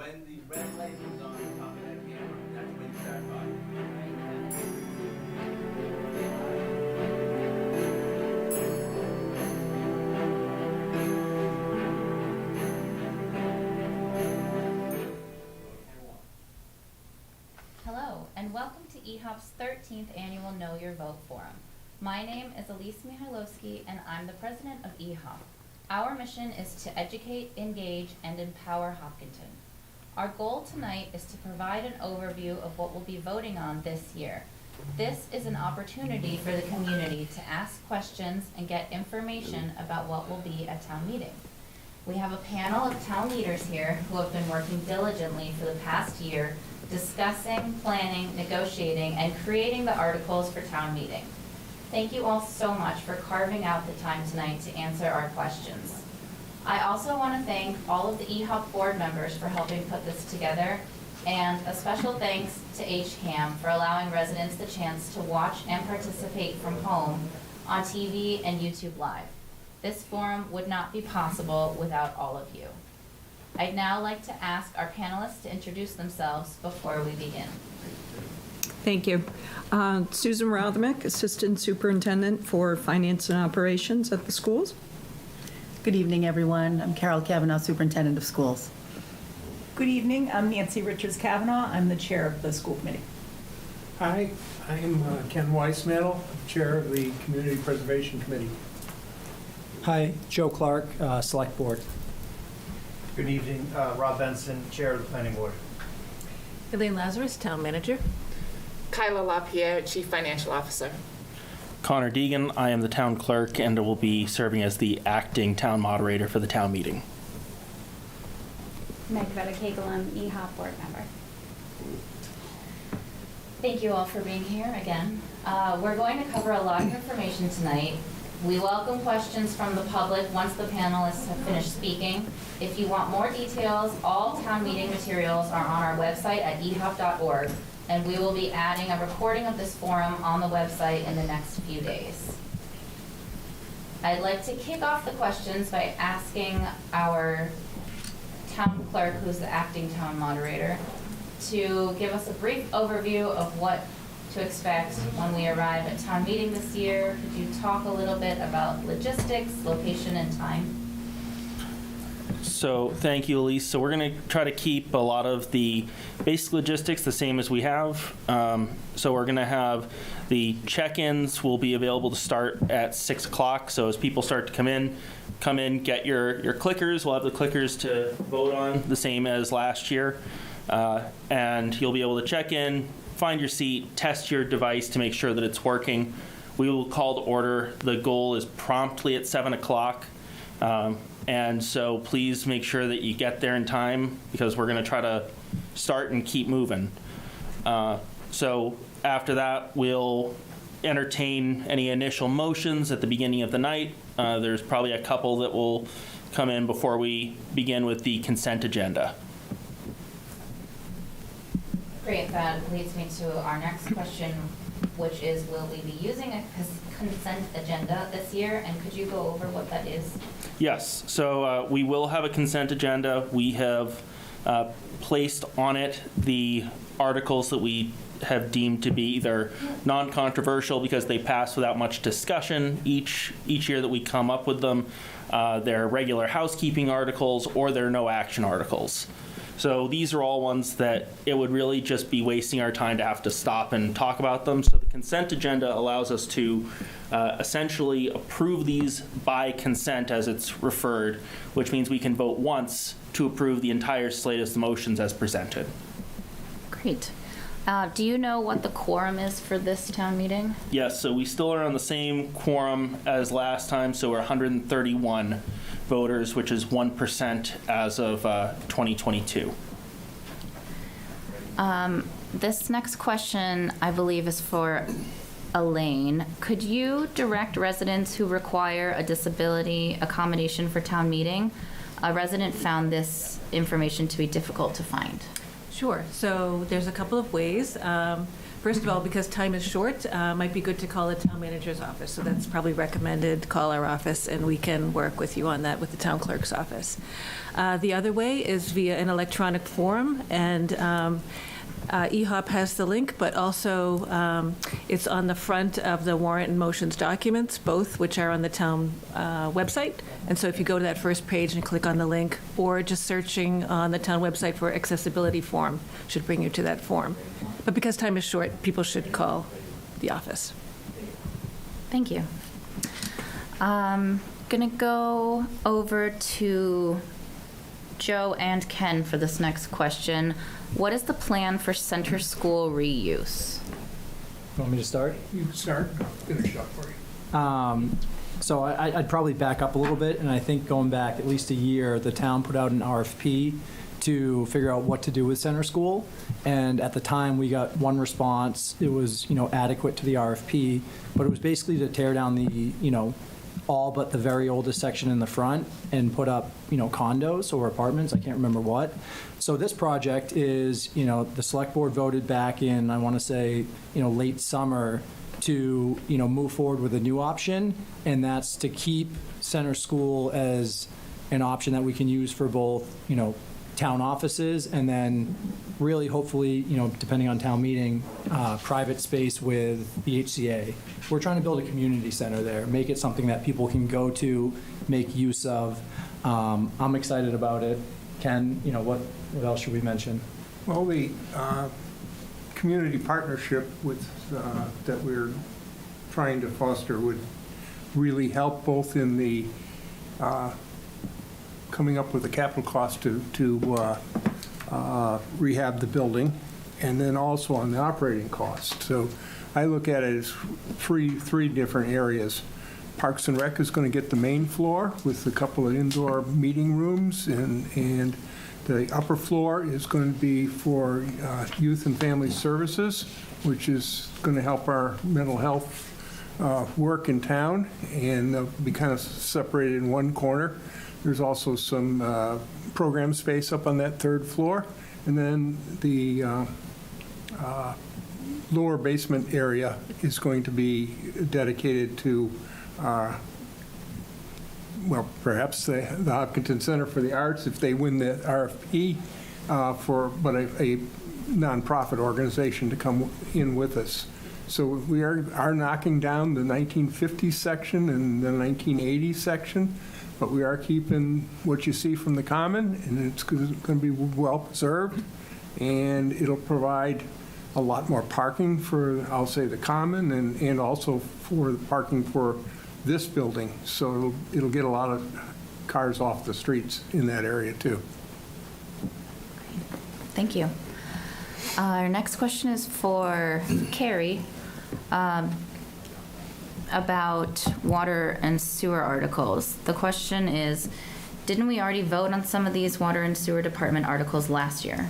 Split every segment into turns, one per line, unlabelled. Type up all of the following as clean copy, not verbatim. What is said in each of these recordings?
when the red light is on the top of that camera, that's when you start talking.
Hello, and welcome to eHop's 13th Annual Know Your Vote Forum. My name is Elise Mihailowski, and I'm the president of eHop. Our mission is to educate, engage, and empower Hopkinton. Our goal tonight is to provide an overview of what we'll be voting on this year. This is an opportunity for the community to ask questions and get information about what will be at town meeting. We have a panel of town leaders here who have been working diligently for the past year, discussing, planning, negotiating, and creating the articles for town meeting. Thank you all so much for carving out the time tonight to answer our questions. I also want to thank all of the eHop board members for helping put this together, and a special thanks to HCAM for allowing residents the chance to watch and participate from home on TV and YouTube Live. This forum would not be possible without all of you. I'd now like to ask our panelists to introduce themselves before we begin.
Thank you. Susan Rothermick, Assistant Superintendent for Finance and Operations at the schools.
Good evening, everyone. I'm Carol Kavanaugh, Superintendent of Schools.
Good evening. I'm Nancy Richards Kavanaugh. I'm the chair of the school committee.
Hi, I'm Ken Weissmantle, Chair of the Community Preservation Committee.
Hi, Joe Clark, Select Board.
Good evening, Rob Benson, Chair of the Planning Board.
Elaine Lazarus, Town Manager.
Kyla LaPierre, Chief Financial Officer.
Connor Deegan, I am the Town Clerk and will be serving as the acting Town Moderator for the town meeting.
Magdalena Kegel, I'm eHop board member.
Thank you all for being here again. We're going to cover a lot of information tonight. We welcome questions from the public once the panelists have finished speaking. If you want more details, all town meeting materials are on our website at ehop.org, and we will be adding a recording of this forum on the website in the next few days. I'd like to kick off the questions by asking our town clerk, who's the acting town moderator, to give us a brief overview of what to expect when we arrive at town meeting this year. Could you talk a little bit about logistics, location, and time?
So thank you, Elise. So we're going to try to keep a lot of the basic logistics the same as we have. So we're going to have the check-ins will be available to start at 6 o'clock. So as people start to come in, get your clickers. We'll have the clickers to vote on, the same as last year. And you'll be able to check in, find your seat, test your device to make sure that it's working. We will call to order. The goal is promptly at 7 o'clock. And so please make sure that you get there in time because we're going to try to start and keep moving. So after that, we'll entertain any initial motions at the beginning of the night. There's probably a couple that will come in before we begin with the consent agenda.
Great, that leads me to our next question, which is, will we be using a consent agenda this year? And could you go over what that is?
Yes, so we will have a consent agenda. We have placed on it the articles that we have deemed to be either non-controversial because they pass without much discussion each year that we come up with them. They're regular housekeeping articles or they're no action articles. So these are all ones that it would really just be wasting our time to have to stop and talk about them. So the consent agenda allows us to essentially approve these by consent as it's referred, which means we can vote once to approve the entire slate of motions as presented.
Great. Do you know what the quorum is for this town meeting?
Yes, so we still are on the same quorum as last time, so we're 131 voters, which is 1% as of 2022.
This next question, I believe, is for Elaine. Could you direct residents who require a disability accommodation for town meeting? A resident found this information to be difficult to find.
Sure. So there's a couple of ways. First of all, because time is short, might be good to call the town manager's office. So that's probably recommended. Call our office, and we can work with you on that with the town clerk's office. The other way is via an electronic form, and eHop has the link, but also it's on the front of the warrant and motions documents, both which are on the town website. And so if you go to that first page and click on the link, or just searching on the town website for accessibility form should bring you to that form. But because time is short, people should call the office.
Thank you. Gonna go over to Joe and Ken for this next question. What is the plan for center school reuse?
Want me to start?
You can start, I'll finish up for you.
So I'd probably back up a little bit, and I think going back at least a year, the town put out an RFP to figure out what to do with center school. And at the time, we got one response. It was, adequate to the RFP, but it was basically to tear down the, all but the very oldest section in the front and put up, condos or apartments. I can't remember what. So this project is, the select board voted back in, I want to say, late summer to, move forward with a new option, and that's to keep center school as an option that we can use for both, town offices, and then really hopefully, depending on town meeting, private space with the HCA. We're trying to build a community center there, make it something that people can go to, make use of. I'm excited about it. Ken, what else should we mention?
Well, the community partnership with, that we're trying to foster would really help both in the coming up with a capital cost to rehab the building, and then also on the operating cost. So I look at it as three different areas. Parks and Rec is going to get the main floor with a couple of indoor meeting rooms, and the upper floor is going to be for youth and family services, which is going to help our mental health work in town, and they'll be kind of separated in one corner. There's also some program space up on that third floor, and then the lower basement area is going to be dedicated to perhaps the Hopkinton Center for the Arts, if they win the RFP, but a nonprofit organization to come in with us. So we are knocking down the 1950s section and the 1980s section, but we are keeping what you see from the Common, and it's going to be well preserved, and it'll provide a lot more parking for, I'll say, the Common, and also for the parking for this building. So it'll get a lot of cars off the streets in that area too.
Thank you. Our next question is for Carrie about water and sewer articles. The question is, didn't we already vote on some of these water and sewer department articles last year?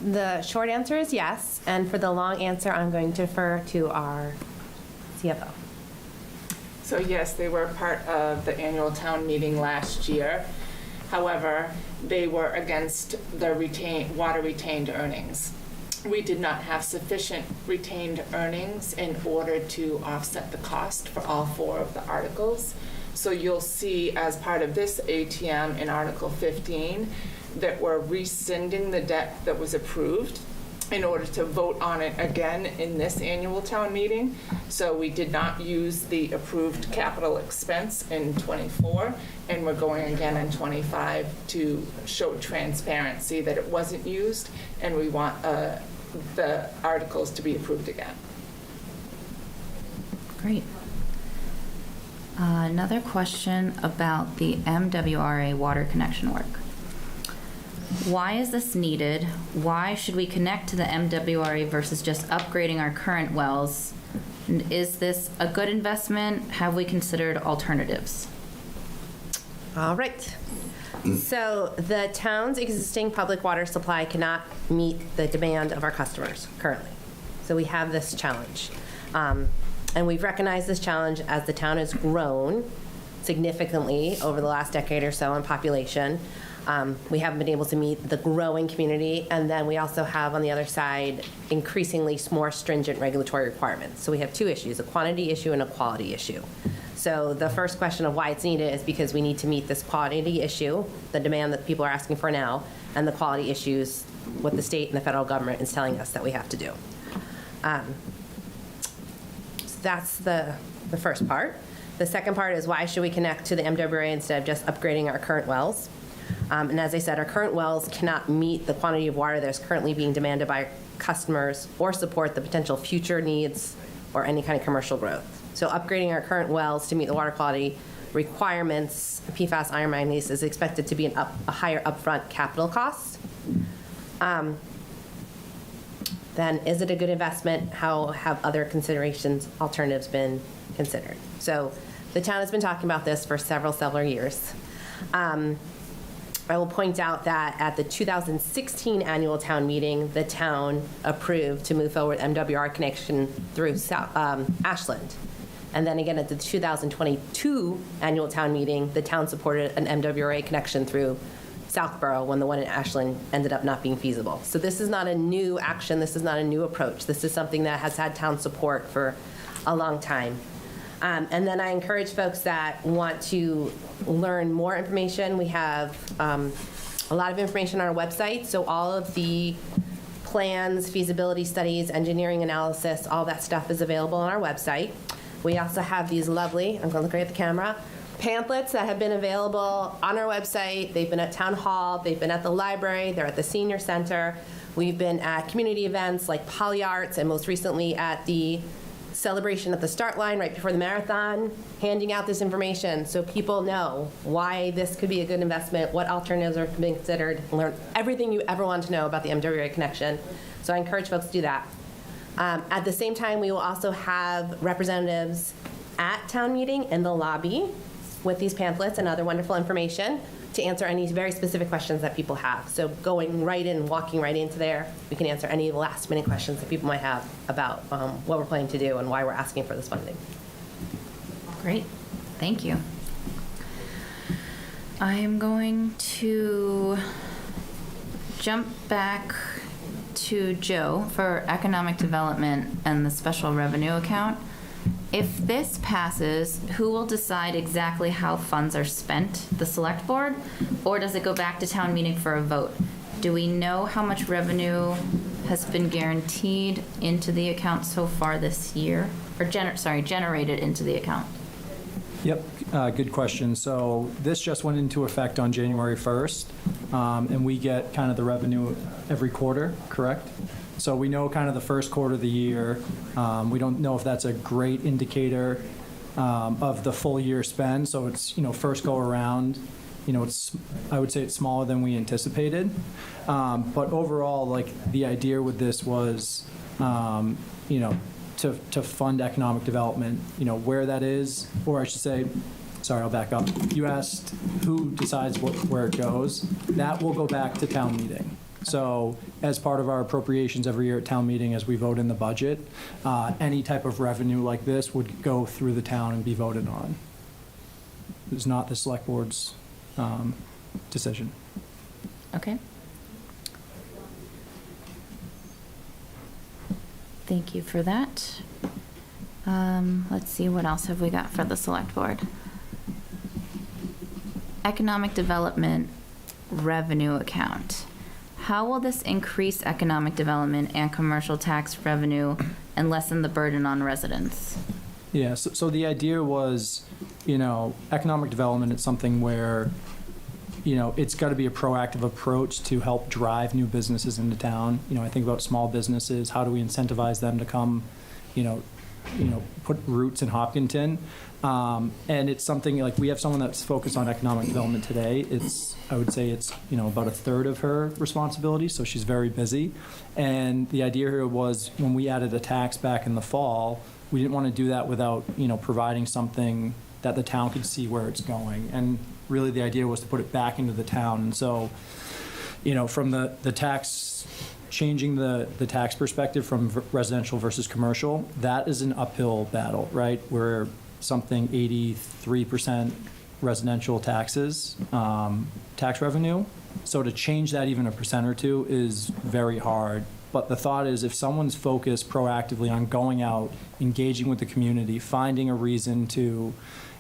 The short answer is yes, and for the long answer, I'm going to defer to our CFO.
So yes, they were part of the annual town meeting last year. However, they were against the water retained earnings. We did not have sufficient retained earnings in order to offset the cost for all four of the articles. So you'll see as part of this ATM in Article 15 that we're rescinding the debt that was approved in order to vote on it again in this annual town meeting. So we did not use the approved capital expense in '24, and we're going again in '25 to show transparency that it wasn't used, and we want the articles to be approved again.
Great. Another question about the MWRA water connection work. Why is this needed? Why should we connect to the MWRA versus just upgrading our current wells? And is this a good investment? Have we considered alternatives?
All right. So the town's existing public water supply cannot meet the demand of our customers currently. So we have this challenge. And we've recognized this challenge as the town has grown significantly over the last decade or so in population. We haven't been able to meet the growing community, and then we also have, on the other side, increasingly more stringent regulatory requirements. So we have two issues, a quantity issue and a quality issue. So the first question of why it's needed is because we need to meet this quantity issue, the demand that people are asking for now, and the quality issues, what the state and the federal government is telling us that we have to do. So that's the first part. The second part is why should we connect to the MWRA instead of just upgrading our current wells? And as I said, our current wells cannot meet the quantity of water that is currently being demanded by customers or support the potential future needs or any kind of commercial growth. So upgrading our current wells to meet the water quality requirements, PFAS, iron manganese, is expected to be a higher upfront capital cost. Then is it a good investment? How have other considerations, alternatives been considered? So the town has been talking about this for several years. I will point out that at the 2016 annual town meeting, the town approved to move forward MWR connection through Ashland. And then again, at the 2022 annual town meeting, the town supported an MWRA connection through Southborough when the one in Ashland ended up not being feasible. So this is not a new action. This is not a new approach. This is something that has had town support for a long time. And then I encourage folks that want to learn more information. We have a lot of information on our website. So all of the plans, feasibility studies, engineering analysis, all that stuff is available on our website. We also have these lovely, I'm going to look right at the camera, pamphlets that have been available on our website. They've been at Town Hall. They've been at the library. They're at the Senior Center. We've been at community events like Polyarts, and most recently at the celebration at the start line right before the marathon, handing out this information so people know why this could be a good investment, what alternatives are being considered, learn everything you ever want to know about the MWRA connection. So I encourage folks to do that. At the same time, we will also have representatives at town meeting in the lobby with these pamphlets and other wonderful information to answer any very specific questions that people have. So going right in, walking right into there, we can answer any last minute questions that people might have about what we're planning to do and why we're asking for this funding.
Great, thank you. I am going to jump back to Joe for economic development and the special revenue account. If this passes, who will decide exactly how funds are spent? The select board? Or does it go back to town meeting for a vote? Do we know how much revenue has been guaranteed into the account so far this year? Or generated into the account?
Yep, good question. So this just went into effect on January 1st, and we get kind of the revenue every quarter, correct? So we know kind of the first quarter of the year. We don't know if that's a great indicator of the full year spend. So it's, first go around, I would say it's smaller than we anticipated. But overall, the idea with this was, to fund economic development, where that is, or I should say, sorry, I'll back up. You asked who decides where it goes. That will go back to town meeting. So as part of our appropriations every year at town meeting, as we vote in the budget, any type of revenue like this would go through the town and be voted on. It's not the select board's decision.
Okay. Thank you for that. Let's see, what else have we got for the select board? Economic development revenue account. How will this increase economic development and commercial tax revenue and lessen the burden on residents?
Yeah, so the idea was, economic development is something where, it's got to be a proactive approach to help drive new businesses into town. I think about small businesses, how do we incentivize them to come, put roots in Hopkinton? And it's something we have someone that's focused on economic development today. I would say it's, about a third of her responsibility, so she's very busy. And the idea here was when we added a tax back in the fall, we didn't want to do that without, providing something that the town could see where it's going. And really the idea was to put it back into the town. And so, from the tax, changing the tax perspective from residential versus commercial, that is an uphill battle, right? Where something 83% residential taxes, tax revenue. So to change that even a percent or two is very hard. But the thought is if someone's focused proactively on going out, engaging with the community, finding a reason to,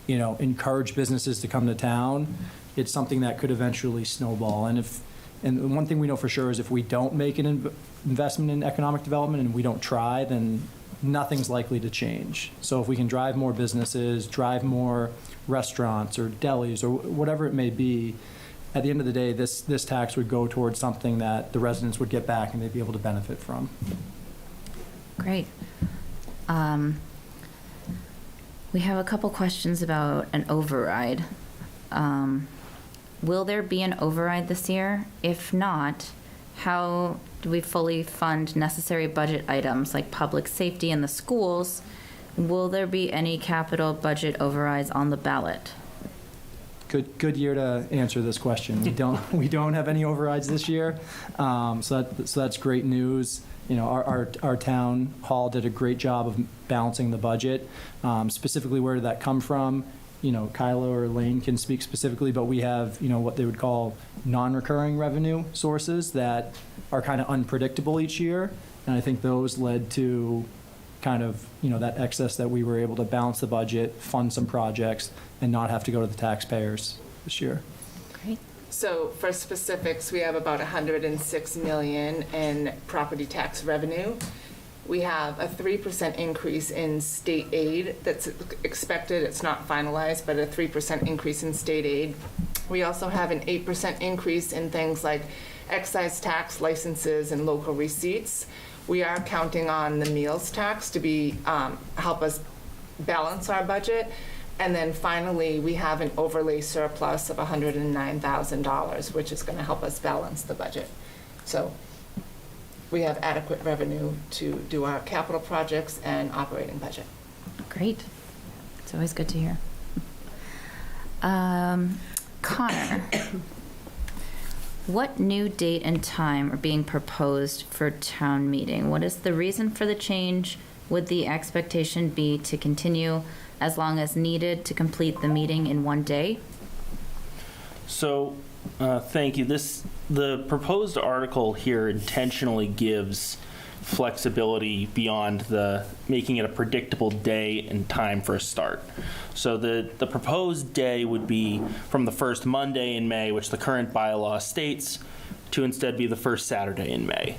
encourage businesses to come to town, it's something that could eventually snowball. And one thing we know for sure is if we don't make an investment in economic development and we don't try, then nothing's likely to change. So if we can drive more businesses, drive more restaurants or delis or whatever it may be, at the end of the day, this tax would go towards something that the residents would get back and they'd be able to benefit from.
Great. We have a couple questions about an override. Will there be an override this year? If not, how do we fully fund necessary budget items like public safety in the schools? Will there be any capital budget overrides on the ballot?
Good year to answer this question. We don't have any overrides this year, so that's great news. Our town hall did a great job of balancing the budget. Specifically, where did that come from? Kyla or Lane can speak specifically, but we have, what they would call non-recurring revenue sources that are kind of unpredictable each year. And I think those led to kind of, that excess that we were able to balance the budget, fund some projects, and not have to go to the taxpayers this year.
Great.
So for specifics, we have about 106 million in property tax revenue. We have a 3% increase in state aid that's expected. It's not finalized, but a 3% increase in state aid. We also have an 8% increase in things like excise tax, licenses, and local receipts. We are counting on the meals tax to be help us balance our budget. And then finally, we have an overlay surplus of $109,000, which is going to help us balance the budget. So we have adequate revenue to do our capital projects and operating budget.
Great. It's always good to hear. Connor, what new date and time are being proposed for town meeting? What is the reason for the change? Would the expectation be to continue as long as needed to complete the meeting in one day?
So, thank you. The proposed article here intentionally gives flexibility beyond making it a predictable day and time for a start. So the proposed day would be from the first Monday in May, which the current bylaw states, to instead be the first Saturday in May.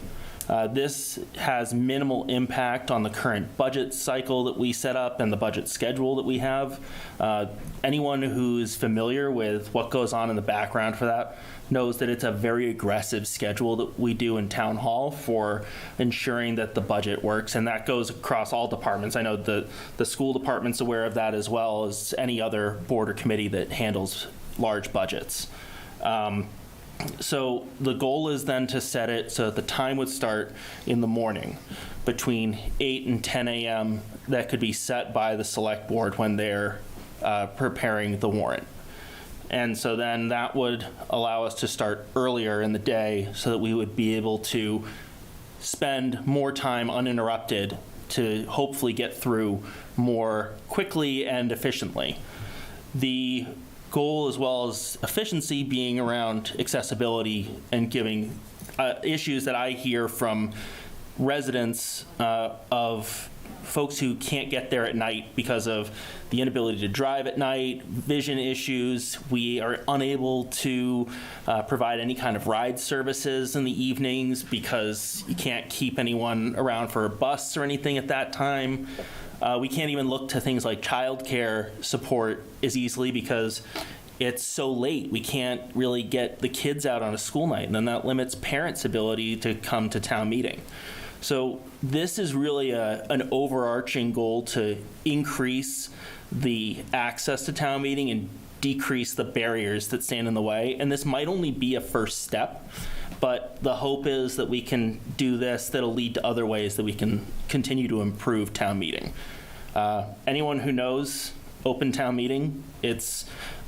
This has minimal impact on the current budget cycle that we set up and the budget schedule that we have. Anyone who's familiar with what goes on in the background for that knows that it's a very aggressive schedule that we do in town hall for ensuring that the budget works, and that goes across all departments. I know the school department's aware of that as well as any other board or committee that handles large budgets. So the goal is then to set it so that the time would start in the morning between 8 and 10 a.m. That could be set by the select board when they're preparing the warrant. And so then that would allow us to start earlier in the day so that we would be able to spend more time uninterrupted to hopefully get through more quickly and efficiently. The goal, as well as efficiency, being around accessibility and giving issues that I hear from residents of folks who can't get there at night because of the inability to drive at night, vision issues. We are unable to provide any kind of ride services in the evenings because you can't keep anyone around for a bus or anything at that time. We can't even look to things like childcare support as easily because it's so late. We can't really get the kids out on a school night, and then that limits parents' ability to come to town meeting. So this is really an overarching goal to increase the access to town meeting and decrease the barriers that stand in the way. And this might only be a first step, but the hope is that we can do this that'll lead to other ways that we can continue to improve town meeting. Anyone who knows open town meeting, it's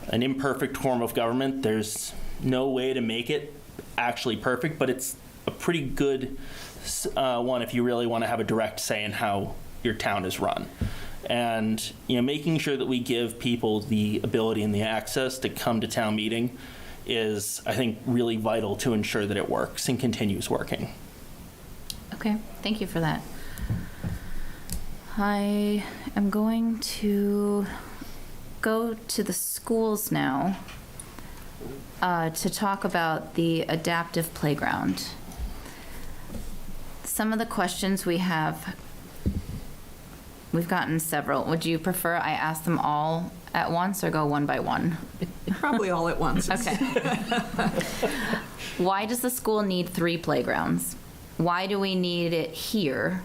an imperfect form of government. There's no way to make it actually perfect, but it's a pretty good one if you really want to have a direct say in how your town is run. And, making sure that we give people the ability and the access to come to town meeting is, I think, really vital to ensure that it works and continues working.
Okay, thank you for that. I am going to go to the schools now to talk about the adaptive playground. Some of the questions we've gotten several. Would you prefer I ask them all at once or go one by one?
Probably all at once.
Okay. Why does the school need 3 playgrounds? Why do we need it here?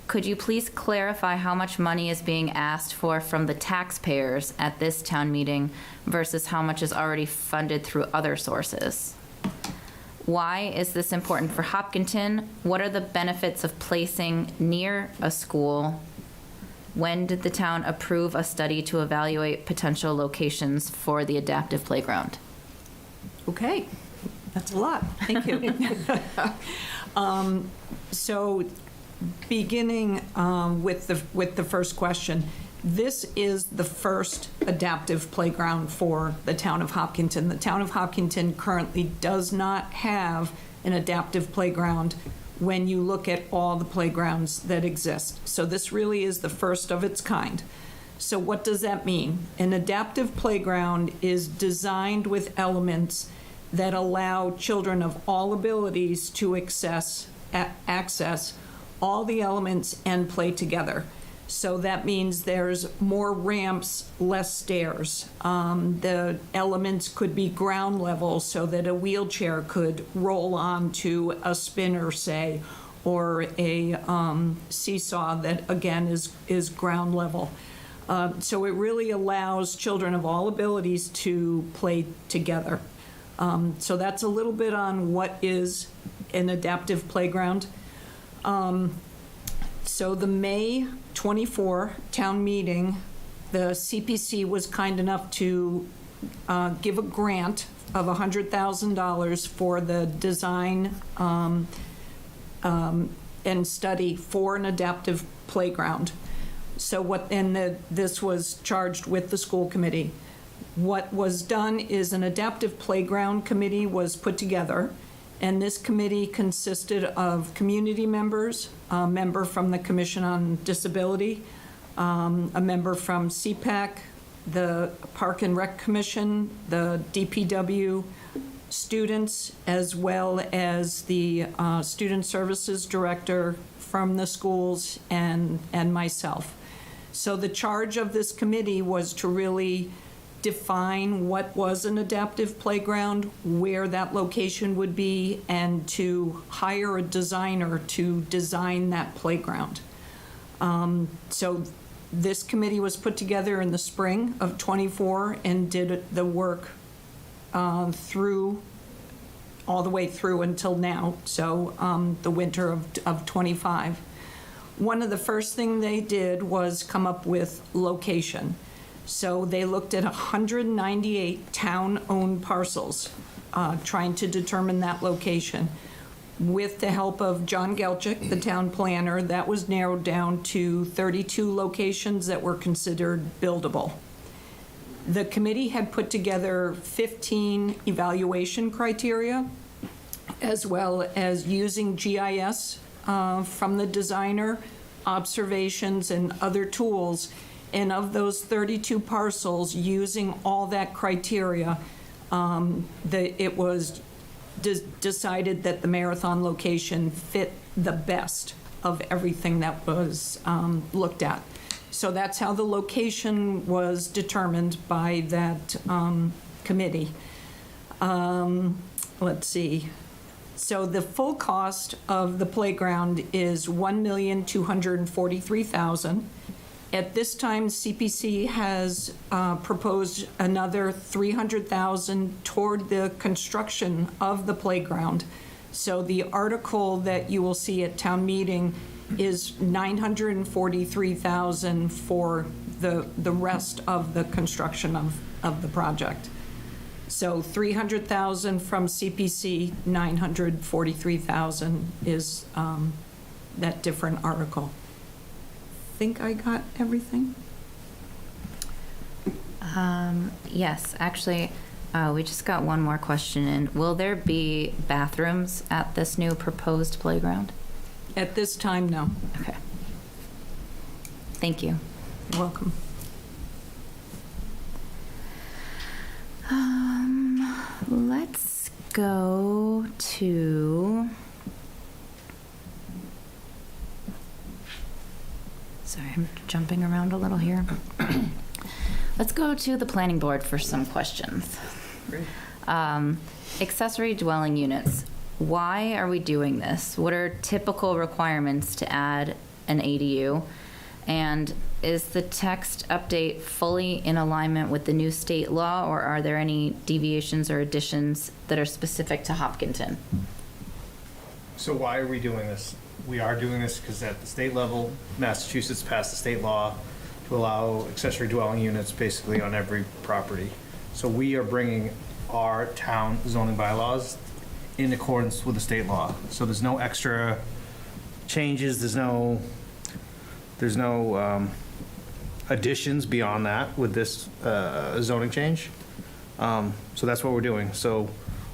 Could you please clarify how much money is being asked for from the taxpayers at this town meeting versus how much is already funded through other sources? Why is this important for Hopkinton? What are the benefits of placing near a school? When did the town approve a study to evaluate potential locations for the adaptive playground?
Okay, that's a lot. Thank you. So beginning with the first question, this is the first adaptive playground for the town of Hopkinton. The town of Hopkinton currently does not have an adaptive playground when you look at all the playgrounds that exist. So this really is the first of its kind. So what does that mean? An adaptive playground is designed with elements that allow children of all abilities to access all the elements and play together. So that means there's more ramps, less stairs. The elements could be ground level so that a wheelchair could roll onto a spinner, say, or a seesaw that, again, is ground level. So it really allows children of all abilities to play together. So that's a little bit on what is an adaptive playground. So the May 24 town meeting, the CPC was kind enough to give a grant of $100,000 for the design and study for an adaptive playground. So this was charged with the school committee. What was done is an adaptive playground committee was put together, and this committee consisted of community members, a member from the Commission on Disability, a member from CPAC, the Park and Rec Commission, the DPW, students, as well as the Student Services Director from the schools and myself. So the charge of this committee was to really define what was an adaptive playground, where that location would be, and to hire a designer to design that playground. So this committee was put together in the spring of '24 and did the work all the way through until now, so the winter of '25. One of the first things they did was come up with location. So they looked at 198 town-owned parcels, trying to determine that location. With the help of John Gelchik, the town planner, that was narrowed down to 32 locations that were considered buildable. The committee had put together 15 evaluation criteria, as well as using GIS from the designer, observations, and other tools. And of those 32 parcels, using all that criteria, it was decided that the Marathon location fit the best of everything that was looked at. So that's how the location was determined by that committee. Let's see. So the full cost of the playground is $1,243,000. At this time, CPC has proposed another $300,000 toward the construction of the playground. So the article that you will see at town meeting is $943,000 for the rest of the construction of the project. So $300,000 from CPC, $943,000 is that different article. think I got everything.
Yes, actually, we just got one more question in. Will there be bathrooms at this new proposed playground?
At this time, no.
Okay. Thank you.
You're welcome.
Let's go to... Sorry, I'm jumping around a little here. Let's go to the planning board for some questions. Accessory dwelling units. Why are we doing this? What are typical requirements to add an ADU? And is the text update fully in alignment with the new state law, or are there any deviations or additions that are specific to Hopkinton?
So why are we doing this? We are doing this because at the state level, Massachusetts passed a state law to allow accessory dwelling units basically on every property. So we are bringing our town zoning bylaws in accordance with the state law. So there's no extra changes, there's no additions beyond that with this zoning change. So that's what we're doing. So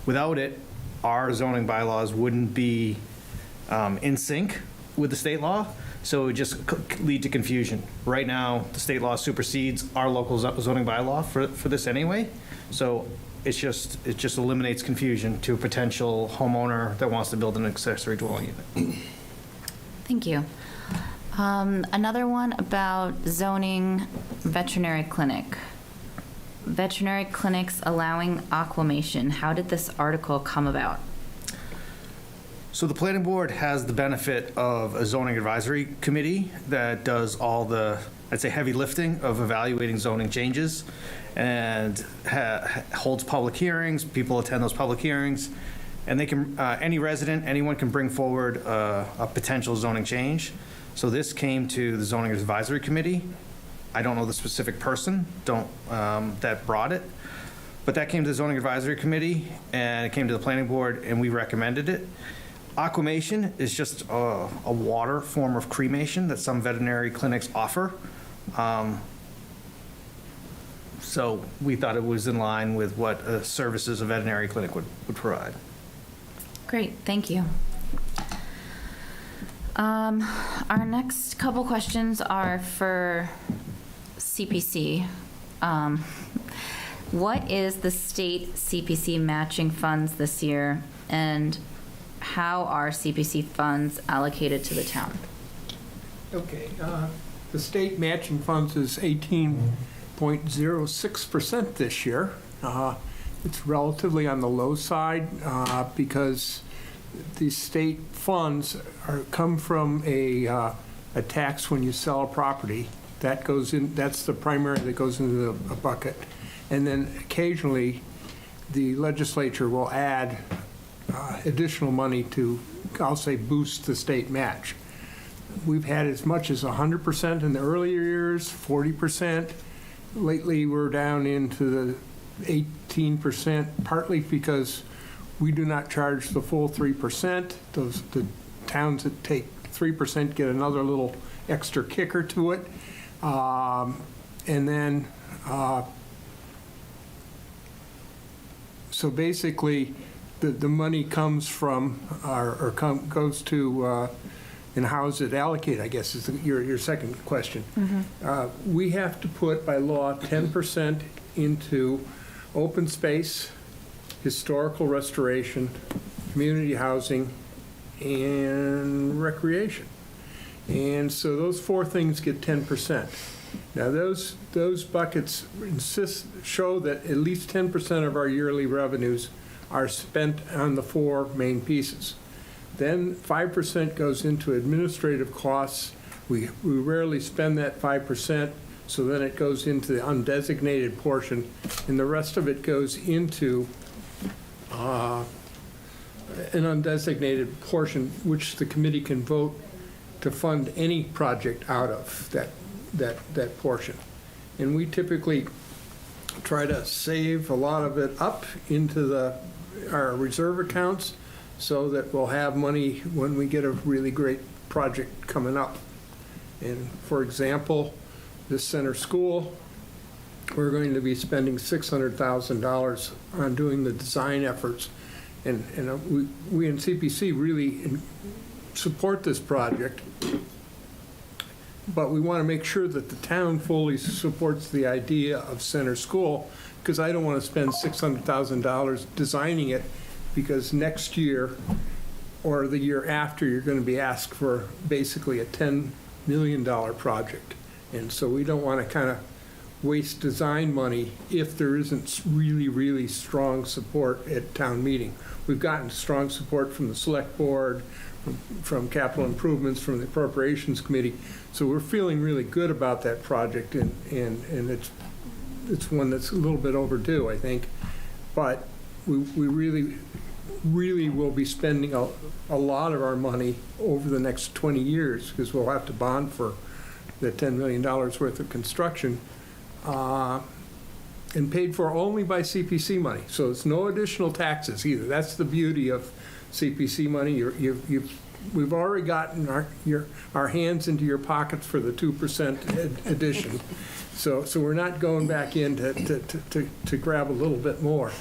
without it, our zoning bylaws wouldn't be in sync with the state law, so it would just lead to confusion. Right now, the state law supersedes our local zoning bylaw for this anyway, so it just eliminates confusion to a potential homeowner that wants to build an accessory dwelling unit.
Thank you. Another one about zoning veterinary clinic. Veterinary clinics allowing aquamation. How did this article come about?
So the planning board has the benefit of a zoning advisory committee that does all the, I'd say, heavy lifting of evaluating zoning changes and holds public hearings. People attend those public hearings, and they can, any resident, anyone can bring forward a potential zoning change. So this came to the zoning advisory committee. I don't know the specific person that brought it, but that came to the zoning advisory committee, and it came to the planning board, and we recommended it. Aquamation is just a water form of cremation that some veterinary clinics offer. So we thought it was in line with what services a veterinary clinic would provide.
Great, thank you. Our next couple questions are for CPC. What is the state CPC matching funds this year, and how are CPC funds allocated to the town?
Okay, the state matching funds is 18.06% this year. It's relatively on the low side because the state funds come from a tax when you sell a property. That goes in. That's the primary that goes into a bucket, and then occasionally the legislature will add additional money to, I'll say, boost the state match. We've had as much as 100% in the earlier years, 40%. Lately, we're down into the 18%, partly because we do not charge the full 3%. The towns that take 3% get another little extra kicker to it. And then, so basically, the money comes from, goes to, and how is it allocated, I guess, is your second question. Mm-hmm. We have to put, by law, 10% into open space, historical restoration, community housing, and recreation. And so those four things get 10%. Now, those buckets show that at least 10% of our yearly revenues are spent on the four main pieces. Then 5% goes into administrative costs. We rarely spend that 5%, so then it goes into the undesignated portion, and the rest of it goes into an undesignated portion, which the committee can vote to fund any project out of that portion. And we typically try to save a lot of it up into our reserve accounts so that we'll have money when we get a really great project coming up. And for example, this center school, we're going to be spending $600,000 on doing the design efforts. And we in CPC really support this project, but we want to make sure that the town fully supports the idea of center school, because I don't want to spend $600,000 designing it, because next year or the year after, you're going to be asked for basically a $10 million project. And so we don't want to kind of waste design money if there isn't really, really strong support at town meeting. We've gotten strong support from the select board, from capital improvements, from the appropriations committee. So we're feeling really good about that project, and it's one that's a little bit overdue, I think. But we really will be spending a lot of our money over the next 20 years, because we'll have to bond for the $10 million worth of construction, and paid for only by CPC money. So it's no additional taxes either. That's the beauty of CPC money. We've already gotten our hands into your pockets for the 2% addition. So we're not going back in to grab a little bit more.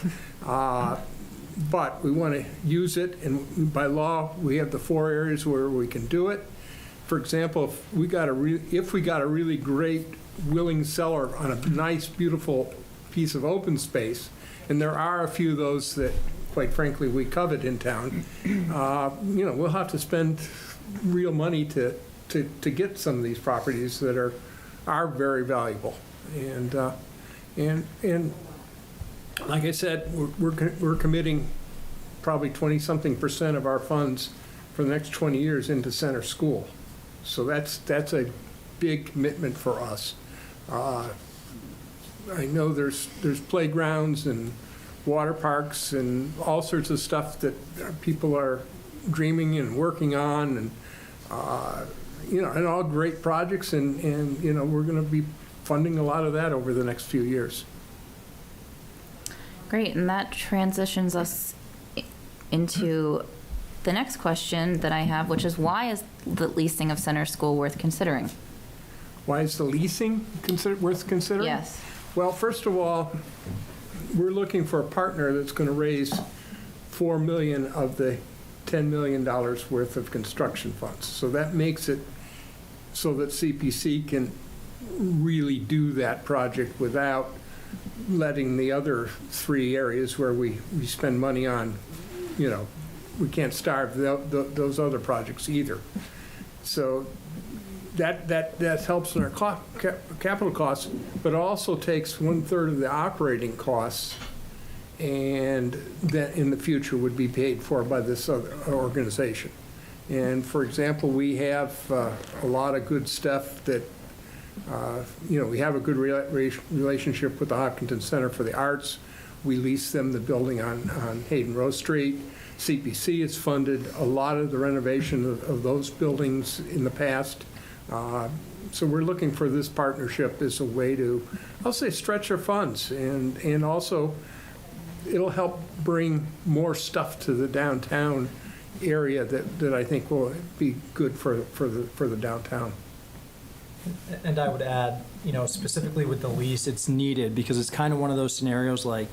But we want to use it, and by law, we have the 4 areas where we can do it. For example, if we got a really great willing seller on a nice, beautiful piece of open space, and there are a few of those that, quite frankly, we covet in town, we'll have to spend real money to get some of these properties that are very valuable. And like I said, we're committing probably 20-something% of our funds for the next 20 years into center school. So that's a big commitment for us. I know there's playgrounds and water parks and all sorts of stuff that people are dreaming and working on, and and all great projects, and we're going to be funding a lot of that over the next few years.
Great, and that transitions us into the next question that I have, which is, why is the leasing of center school worth considering?
Why is the leasing worth considering?
Yes.
Well, first of all, we're looking for a partner that's going to raise $4 million of the $10 million worth of construction funds. So that makes it so that CPC can really do that project without letting the other 3 areas where we spend money on, we can't starve those other projects either. So that helps in our capital costs, but also takes 1/3 of the operating costs, and that in the future would be paid for by this other organization. And for example, we have a lot of good stuff that, we have a good relationship with the Hopkinton Center for the Arts. We lease them the building on Hayden Row Street. CPC has funded a lot of the renovation of those buildings in the past. So we're looking for this partnership as a way to, I'll say, stretch our funds, and also it'll help bring more stuff to the downtown area that I think will be good for the downtown.
And I would add, specifically with the lease, it's needed because it's kind of one of those scenarios like,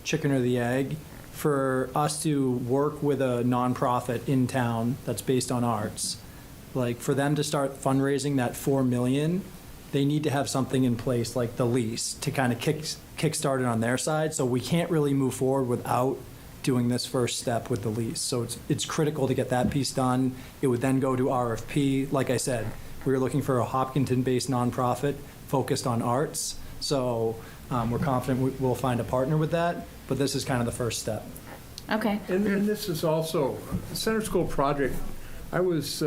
chicken or the egg. For us to work with a nonprofit in town that's based on arts, like for them to start fundraising that $4 million, they need to have something in place like the lease to kind of kickstart it on their side. So we can't really move forward without doing this first step with the lease. So it's critical to get that piece done. It would then go to RFP. Like I said, we were looking for a Hopkinton-based nonprofit focused on arts. So we're confident we'll find a partner with that, but this is kind of the first step.
Okay.
And this is also, the Center School project, I was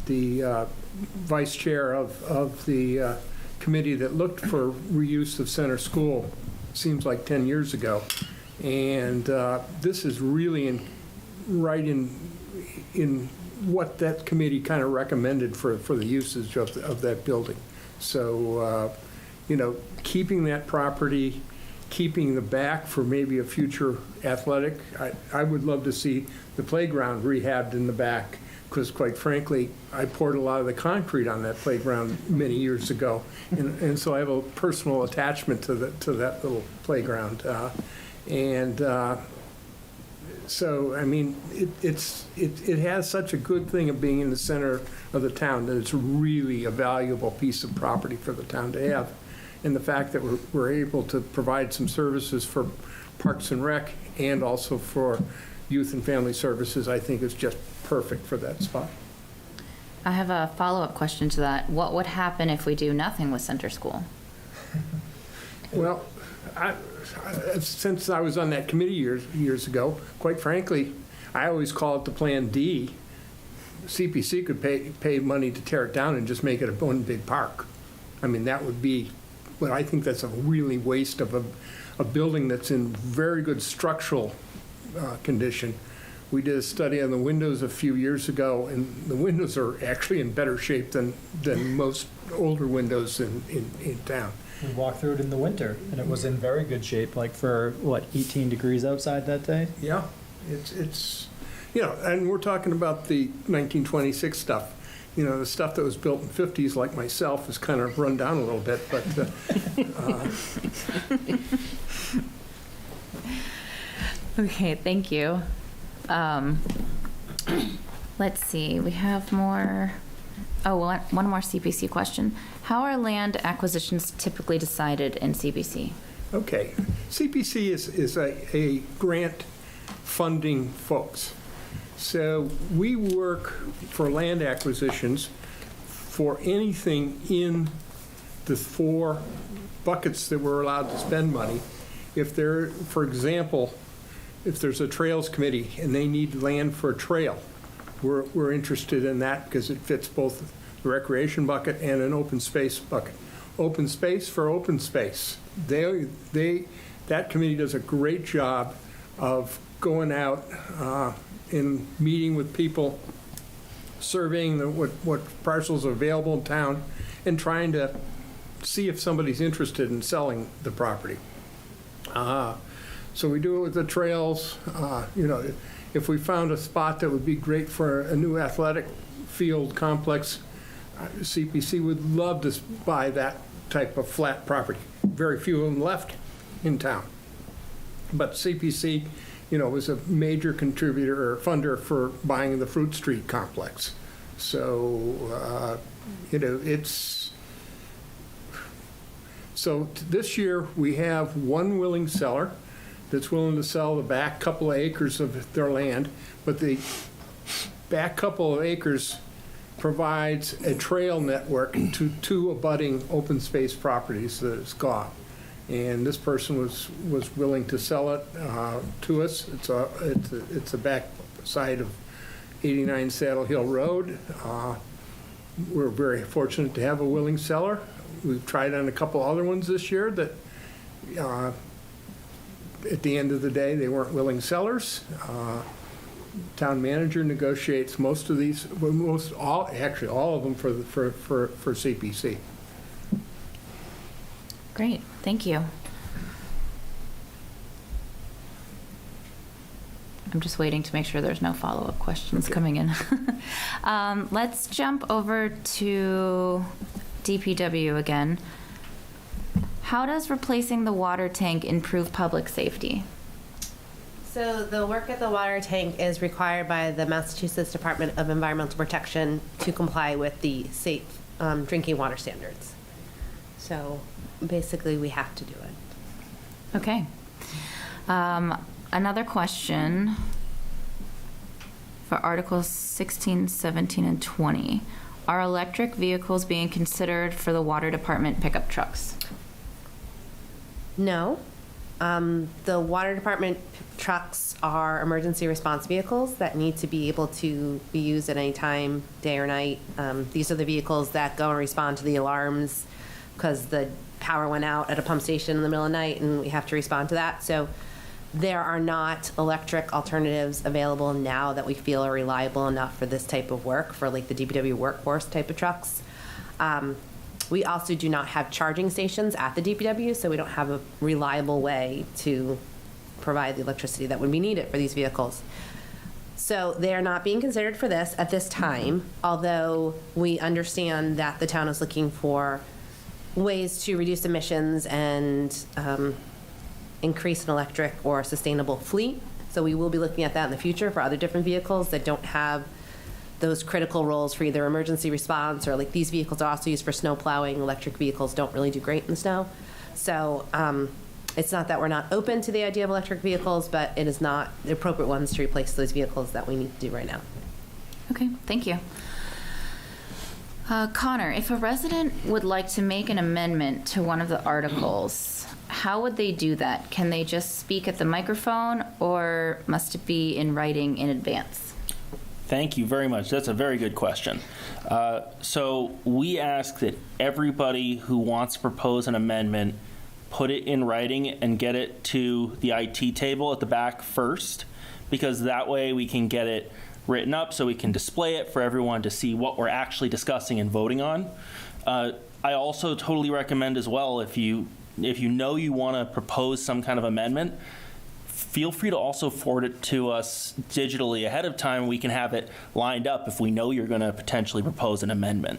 the vice chair of the committee that looked for reuse of Center School, seems like 10 years ago. And this is really right in what that committee kind of recommended for the usage of that building. So, keeping that property, keeping the back for maybe a future athletic. I would love to see the playground rehabbed in the back, because quite frankly, I poured a lot of the concrete on that playground many years ago. And so I have a personal attachment to that little playground. So, I mean, it has such a good thing of being in the center of the town that it's really a valuable piece of property for the town to have. And the fact that we're able to provide some services for Parks and Rec and also for Youth and Family Services, I think is just perfect for that spot.
I have a follow-up question to that. What would happen if we do nothing with Center School?
Well, since I was on that committee years ago, quite frankly, I always call it the Plan D. CPC could pay money to tear it down and just make it one big park. I mean, that would be, but I think that's a really waste of a building that's in very good structural condition. We did a study on the windows a few years ago, and the windows are actually in better shape than most older windows in town.
We walked through it in the winter, and it was in very good shape, like for, 18 degrees outside that day?
Yeah, it's and we're talking about the 1926 stuff. The stuff that was built in the 50s, like myself, is kind of run down a little bit, but
Okay, thank you. Let's see, we have more. Oh, one more CPC question. How are land acquisitions typically decided in CPC?
okay. CPC is a grant funding folks. So we work for land acquisitions for anything in the 4 buckets that we're allowed to spend money. If there, for example, if there's a trails committee and they need land for a trail, we're interested in that because it fits both the recreation bucket and an open space bucket. Open space for open space. That committee does a great job of going out and meeting with people, surveying what parcels are available in town, and trying to see if somebody's interested in selling the property. So we do it with the trails. If we found a spot that would be great for a new athletic field complex, CPC would love to buy that type of flat property. Very few of them left in town. But CPC, was a major contributor or funder for buying the Fruit Street complex. So, So this year, we have one willing seller that's willing to sell the back couple of acres of their land, but the back couple of acres provides a trail network to 2 abutting open space properties that it's got. And this person was willing to sell it to us. It's a back side of 89 Saddle Hill Road. We're very fortunate to have a willing seller. We've tried on a couple other ones this year that at the end of the day, they weren't willing sellers. Town manager negotiates most of these, all of them for CPC.
Great, thank you. I'm just waiting to make sure there's no follow-up questions coming in. Let's jump over to DPW again. How does replacing the water tank improve public safety?
So the work at the water tank is required by the Massachusetts Department of Environmental Protection to comply with the safe drinking water standards. So basically, we have to do it.
Okay. Another question for Articles 16, 17, and 20. Are electric vehicles being considered for the water department pickup trucks?
No. The water department trucks are emergency response vehicles that need to be able to be used at any time, day or night. These are the vehicles that go and respond to the alarms because the power went out at a pump station in the middle of the night and we have to respond to that. So there are not electric alternatives available now that we feel are reliable enough for this type of work, for like the DPW workforce type of trucks. We also do not have charging stations at the DPW, so we don't have a reliable way to provide the electricity that would be needed for these vehicles. So they are not being considered for this at this time, although we understand that the town is looking for ways to reduce emissions and increase an electric or sustainable fleet. So we will be looking at that in the future for other different vehicles that don't have those critical roles for either emergency response or like these vehicles are also used for snow plowing. Electric vehicles don't really do great in the snow. So it's not that we're not open to the idea of electric vehicles, but it is not the appropriate ones to replace those vehicles that we need to do right now.
Okay, thank you. Connor, if a resident would like to make an amendment to one of the articles, how would they do that? Can they just speak at the microphone, or must it be in writing in advance?
Thank you very much. That's a very good question. So we ask that everybody who wants to propose an amendment put it in writing and get it to the IT table at the back first, because that way we can get it written up so we can display it for everyone to see what we're actually discussing and voting on. I also totally recommend as well, if you know you want to propose some kind of amendment, feel free to also forward it to us digitally ahead of time. We can have it lined up if we know you're going to potentially propose an amendment.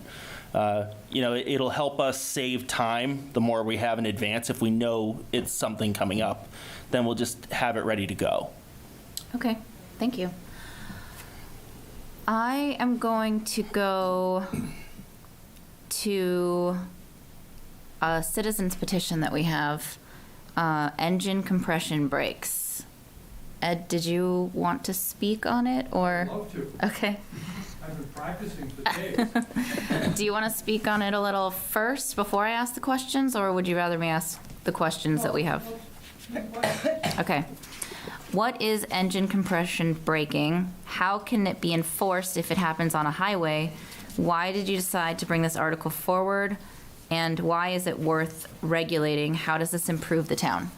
It'll help us save time the more we have in advance. If we know it's something coming up, then we'll just have it ready to go.
Okay, thank you. I am going to go to a citizen's petition that we have, engine compression brakes. Ed, did you want to speak on it, or?
I'd love to.
Okay.
I've been practicing for days.
Do you want to speak on it a little first before I ask the questions, or would you rather me ask the questions that we have? Okay. What is engine compression braking? How can it be enforced if it happens on a highway? Why did you decide to bring this article forward? And why is it worth regulating? How does this improve the town?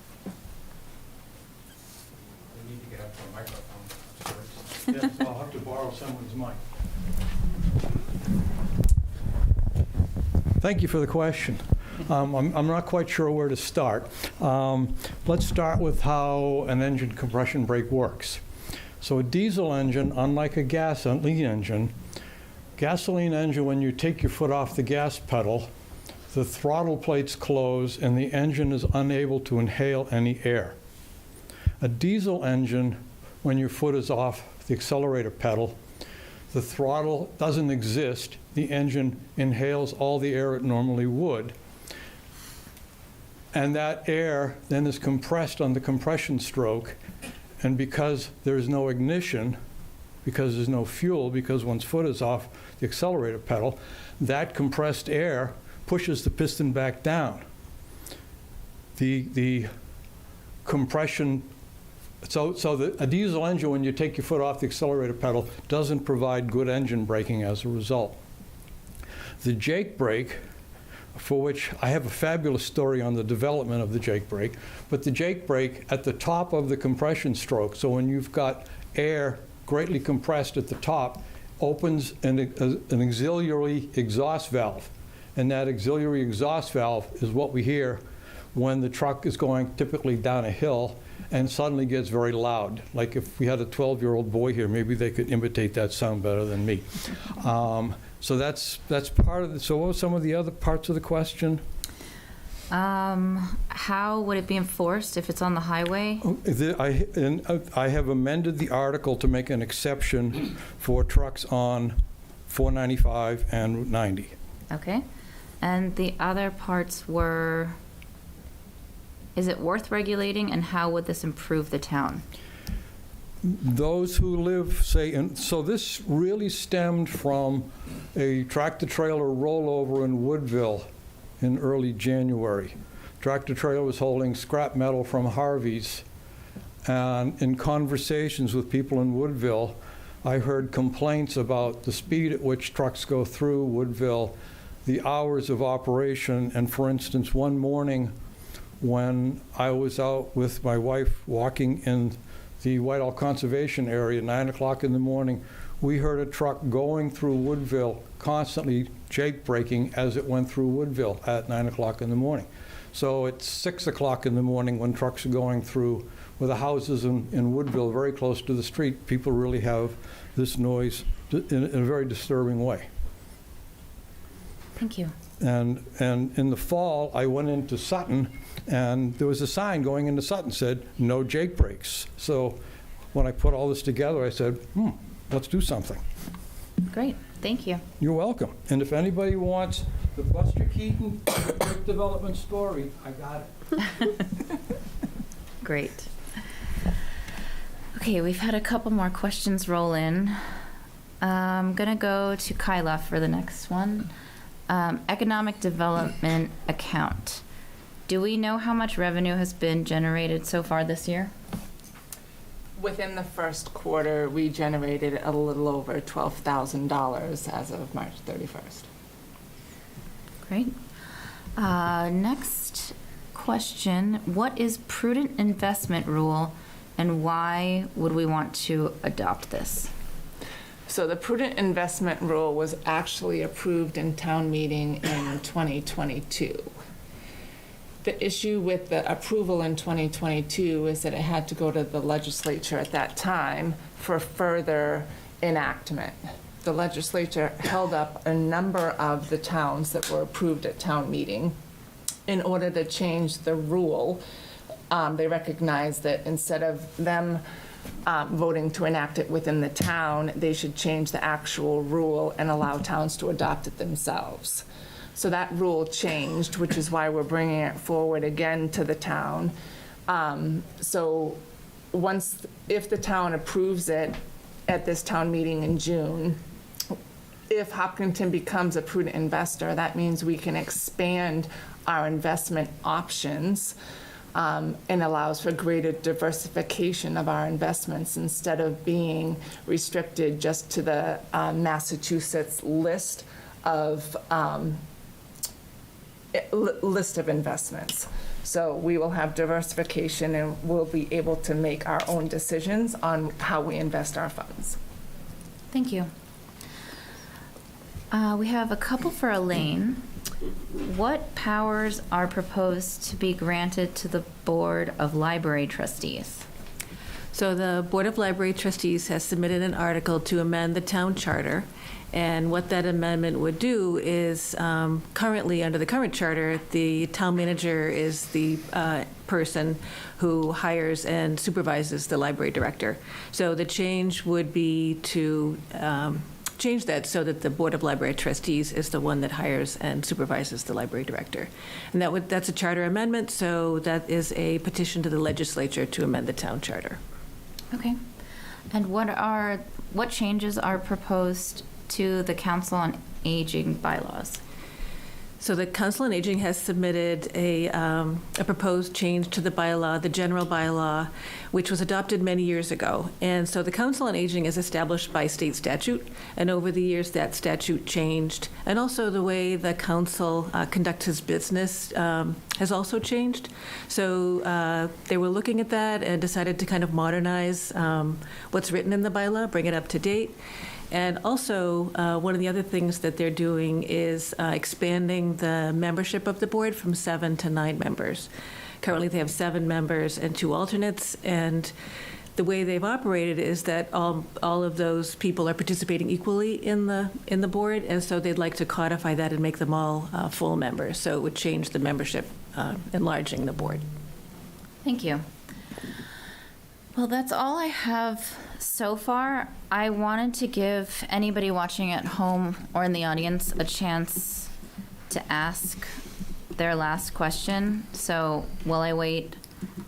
We need to get up to a microphone. Yes, I'll have to borrow someone's mic. Thank you for the question. I'm not quite sure where to start. Let's start with how an engine compression brake works. So a diesel engine, unlike a gasoline engine, when you take your foot off the gas pedal, the throttle plates close and the engine is unable to inhale any air. A diesel engine, when your foot is off the accelerator pedal, the throttle doesn't exist. The engine inhales all the air it normally would. And that air then is compressed on the compression stroke. And because there's no ignition, because there's no fuel, because one's foot is off the accelerator pedal, that compressed air pushes the piston back down. The compression, a diesel engine, when you take your foot off the accelerator pedal, doesn't provide good engine braking as a result. The Jake brake, for which I have a fabulous story on the development of the Jake brake, but the Jake brake at the top of the compression stroke, so when you've got air greatly compressed at the top, opens an auxiliary exhaust valve. And that auxiliary exhaust valve is what we hear when the truck is going typically down a hill and suddenly gets very loud. Like if we had a 12-year-old boy here, maybe they could imitate that sound better than me. So that's part of it. So what were some of the other parts of the question?
How would it be enforced if it's on the highway?
I have amended the article to make an exception for trucks on 495 and Route 90.
Okay. And the other parts were, is it worth regulating, and how would this improve the town?
Those who live, so this really stemmed from a tractor-trailer rollover in Woodville in early January. Tractor-trailer was holding scrap metal from Harvey's, and in conversations with people in Woodville, I heard complaints about the speed at which trucks go through Woodville, the hours of operation, and for instance, one morning when I was out with my wife walking in the Whitehall Conservation Area at 9 o'clock in the morning, we heard a truck going through Woodville, constantly Jake braking as it went through Woodville at 9 o'clock in the morning. So it's 6 o'clock in the morning when trucks are going through
with the houses in Woodville very close to the street, people really have this noise in a very disturbing way.
Thank you.
And in the fall, I went into Sutton, and there was a sign going into Sutton said, "No Jake breaks." So when I put all this together, I said, let's do something.
Great, thank you.
You're welcome. And if anybody wants the Buster Keaton Brick Development story, I got it.
Great. Okay, we've had a couple more questions roll in. I'm gonna go to Kyla for the next one. Economic Development Account. Do we know how much revenue has been generated so far this year?
Within the first quarter, we generated a little over $12,000 as of March 31st.
Great. Next question. What is prudent investment rule and why would we want to adopt this?
So the prudent investment rule was actually approved in town meeting in 2022. The issue with the approval in 2022 is that it had to go to the legislature at that time for further enactment. The legislature held up a number of the towns that were approved at town meeting in order to change the rule. They recognized that instead of them voting to enact it within the town, they should change the actual rule and allow towns to adopt it themselves. So that rule changed, which is why we're bringing it forward again to the town. So if the town approves it at this town meeting in June, if Hopkinton becomes a prudent investor, that means we can expand our investment options and allows for greater diversification of our investments instead of being restricted just to the Massachusetts list of investments. So we will have diversification and we'll be able to make our own decisions on how we invest our funds.
Thank you. We have a couple for Elaine. What powers are proposed to be granted to the Board of Library Trustees?
So the Board of Library Trustees has submitted an article to amend the town charter. And what that amendment would do is, currently, under the current charter, the town manager is the person who hires and supervises the library director. So the change would be to change that so that the Board of Library Trustees is the one that hires and supervises the library director. And that's a charter amendment, so that is a petition to the legislature to amend the town charter.
Okay. And what changes are proposed to the Council on Aging bylaws?
So the Council on Aging has submitted a proposed change to the bylaw, the general bylaw, which was adopted many years ago. And so the Council on Aging is established by state statute, and over the years that statute changed. And also the way the council conducts its business has also changed. So they were looking at that and decided to kind of modernize what's written in the bylaw, bring it up to date. And also, one of the other things that they're doing is expanding the membership of the board from 7 to 9 members. Currently, they have 7 members and 2 alternates, and the way they've operated is that all of those people are participating equally in the board, and so they'd like to codify that and make them all full members. So it would change the membership, enlarging the board.
Thank you. Well, that's all I have so far. I wanted to give anybody watching at home or in the audience a chance to ask their last question. So will I wait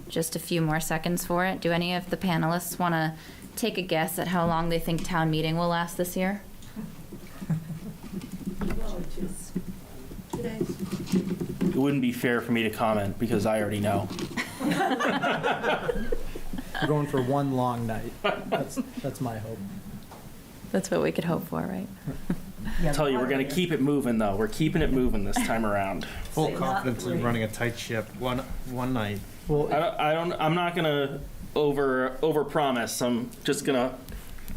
just a few more seconds for it? Do any of the panelists want to take a guess at how long they think town meeting will last this year?
2 days. It wouldn't be fair for me to comment because I already know.
We're going for one long night. That's my hope.
That's what we could hope for, right?
I'll tell you, we're going to keep it moving, though. We're keeping it moving this time around.
Full confidence in running a tight ship one night.
Well,
I'm not going to over promise. I'm just going to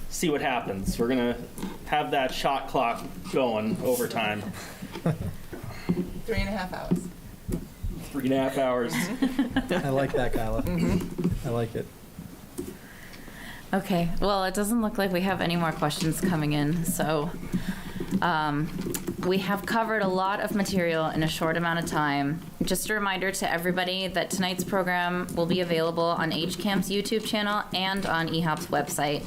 see what happens. We're going to have that shot clock going overtime.
3.5 hours.
3.5 hours.
I like that, Kyla. I like it.
Okay, well, it doesn't look like we have any more questions coming in, so we have covered a lot of material in a short amount of time. Just a reminder to everybody that tonight's program will be available on HCAM's YouTube channel and on eHop's website.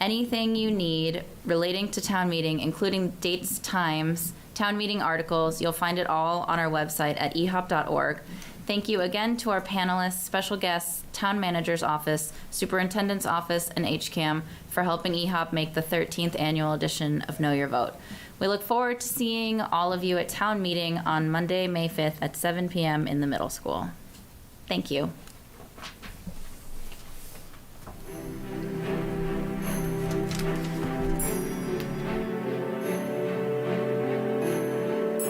Anything you need relating to town meeting, including dates, times, town meeting articles, you'll find it all on our website at ehop.org. Thank you again to our panelists, special guests, town manager's office, superintendent's office, and HCAM for helping eHop make the 13th annual edition of Know Your Vote. We look forward to seeing all of you at town meeting on Monday, May 5th at 7 p.m. in the middle school. Thank you.